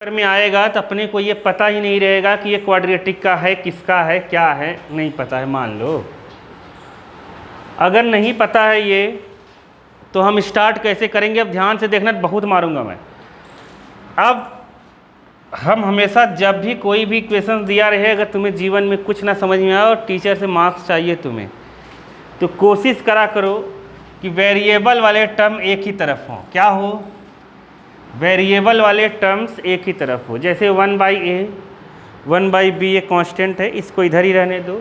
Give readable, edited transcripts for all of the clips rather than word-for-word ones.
में आएगा तो अपने को ये पता ही नहीं रहेगा कि ये क्वाड्रेटिक का है, किसका है, क्या है, नहीं पता है। मान लो अगर नहीं पता है ये, तो हम स्टार्ट कैसे करेंगे? अब ध्यान से देखना, बहुत मारूंगा मैं। अब हम हमेशा जब भी कोई भी क्वेश्चन दिया रहे, अगर तुम्हें जीवन में कुछ ना समझ में आए और टीचर से मार्क्स चाहिए तुम्हें, तो कोशिश करा करो कि वेरिएबल वाले टर्म एक ही तरफ हों। क्या हो? वेरिएबल वाले टर्म्स एक ही तरफ हो। जैसे 1/a 1/b ये कांस्टेंट है, इसको इधर ही रहने दो।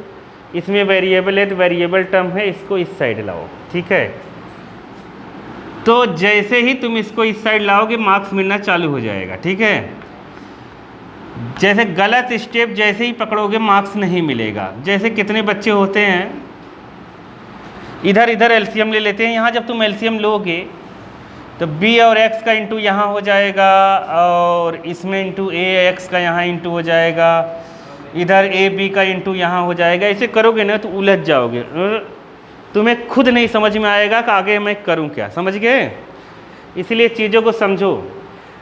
इसमें वेरिएबल है तो वेरिएबल टर्म है, इसको इस साइड लाओ। ठीक है, तो जैसे ही तुम इसको इस साइड लाओगे मार्क्स मिलना चालू हो जाएगा। ठीक है, जैसे गलत स्टेप जैसे ही पकड़ोगे मार्क्स नहीं मिलेगा। जैसे कितने बच्चे होते हैं इधर इधर एलसीएम ले लेते हैं। यहाँ जब तुम एलसीएम लोगे तो b और x का इंटू यहाँ हो जाएगा, और इसमें इंटू a x का यहाँ इंटू हो जाएगा, इधर a b का इंटू यहाँ हो जाएगा। ऐसे करोगे ना तो उलझ जाओगे, तुम्हें खुद नहीं समझ में आएगा कि आगे मैं करूँ क्या। समझ गए? इसलिए चीज़ों को समझो।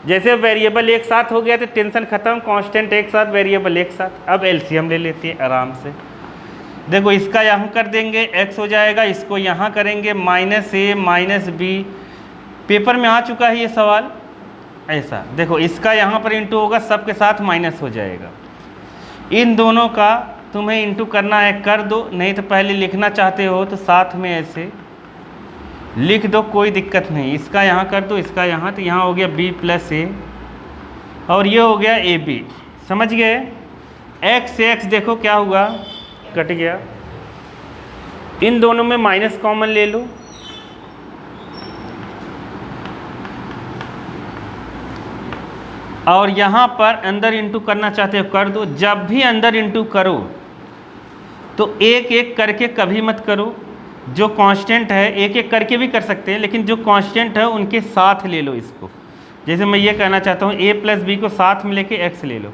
जैसे वेरिएबल एक साथ हो गया तो टेंशन ख़त्म, कांस्टेंट एक साथ, वेरिएबल एक साथ। अब एलसीएम ले लेते हैं आराम से। देखो इसका यहाँ कर देंगे, x हो जाएगा, इसको यहाँ करेंगे -a -b। पेपर में आ चुका है ये सवाल ऐसा। देखो इसका यहाँ पर इंटू होगा, सबके साथ माइनस हो जाएगा। इन दोनों का तुम्हें इंटू करना है, कर दो, नहीं तो पहले लिखना चाहते हो तो साथ में ऐसे लिख दो, कोई दिक्कत नहीं। इसका यहाँ कर दो, इसका यहाँ, तो यहाँ हो गया b + a और ये हो गया ab। समझ गए? x से x देखो क्या हुआ, कट गया। इन दोनों में माइनस कॉमन ले लो, और यहाँ पर अंदर इंटू करना चाहते हो कर दो। जब भी अंदर इंटू करो तो एक एक करके कभी मत करो। जो कांस्टेंट है एक एक करके भी कर सकते हैं, लेकिन जो कांस्टेंट है उनके साथ ले लो इसको। जैसे मैं ये कहना चाहता हूँ a + b को साथ में लेके x ले लो,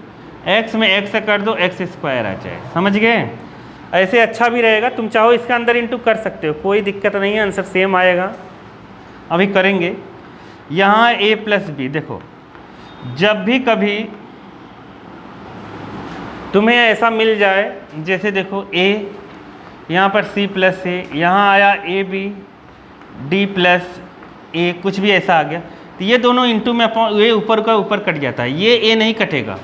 x में x से कर दो, x² आ जाए। समझ गए? ऐसे अच्छा भी रहेगा। तुम चाहो इसका अंदर इंटू कर सकते हो, कोई दिक्कत नहीं है, आंसर सेम आएगा। अभी करेंगे। यहाँ a + b देखो, जब भी कभी तुम्हें ऐसा मिल जाए, जैसे देखो a यहाँ पर c + a, यहाँ आया ab d + a, कुछ भी ऐसा आ गया, तो ये दोनों इंटू में ये ऊपर का ऊपर कट जाता है। ये a नहीं कटेगा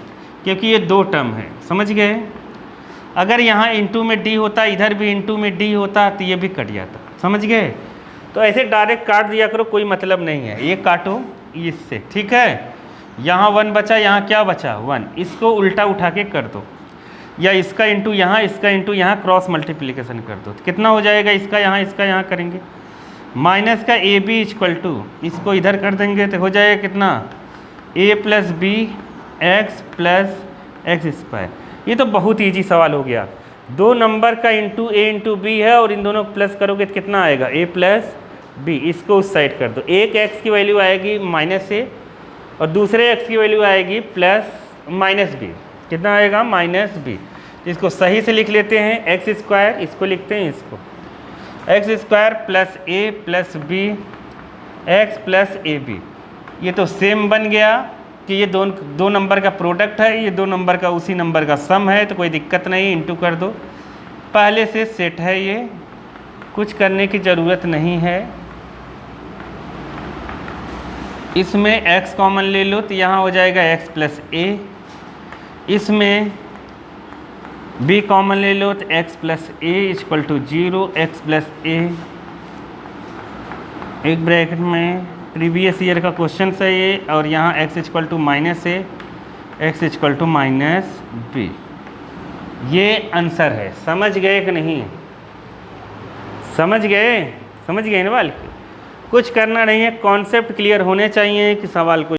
क्योंकि ये दो टर्म है। समझ गए? अगर यहाँ इंटू में d होता, इधर भी इंटू में d होता, तो ये भी कट जाता। समझ गए? तो ऐसे डायरेक्ट काट दिया करो, कोई मतलब नहीं है। ये काटो इससे। ठीक है, यहाँ 1 बचा, यहाँ क्या बचा 1, इसको उल्टा उठा के कर दो, या इसका इंटू यहाँ, इसका इंटू यहाँ, क्रॉस मल्टीप्लिकेशन कर दो। तो कितना हो जाएगा? इसका यहाँ करेंगे, माइनस का ab = इसको इधर कर देंगे तो हो जाएगा कितना, a + b x + x²। ये तो बहुत ईजी सवाल हो गया। 2 नंबर का इंटू a इंटू b है, और इन दोनों को प्लस करोगे तो कितना आएगा, a + b। इसको उस साइड कर दो। एक x की वैल्यू आएगी -a और दूसरे x की वैल्यू आएगी +-b। कितना आएगा? -b। इसको सही से लिख लेते हैं, x², इसको लिखते हैं इसको, x² + a + b x + ab। ये तो सेम बन गया कि ये दो नंबर का प्रोडक्ट है, ये 2 नंबर का उसी नंबर का सम है, तो कोई दिक्कत नहीं, इंटू कर दो। पहले से सेट है, ये कुछ करने की ज़रूरत नहीं है। इसमें x कॉमन ले लो तो यहाँ हो जाएगा x + a, इसमें b कॉमन ले लो तो x + a = 0, x + a एक ब्रैकेट में प्रीवियस ईयर का क्वेश्चन है ये, और यहाँ x = -a x = -b। ये आंसर है। समझ गए कि नहीं? समझ गए? समझ गए ना? वाल कुछ करना नहीं है, कॉन्सेप्ट क्लियर होने चाहिए कि सवाल को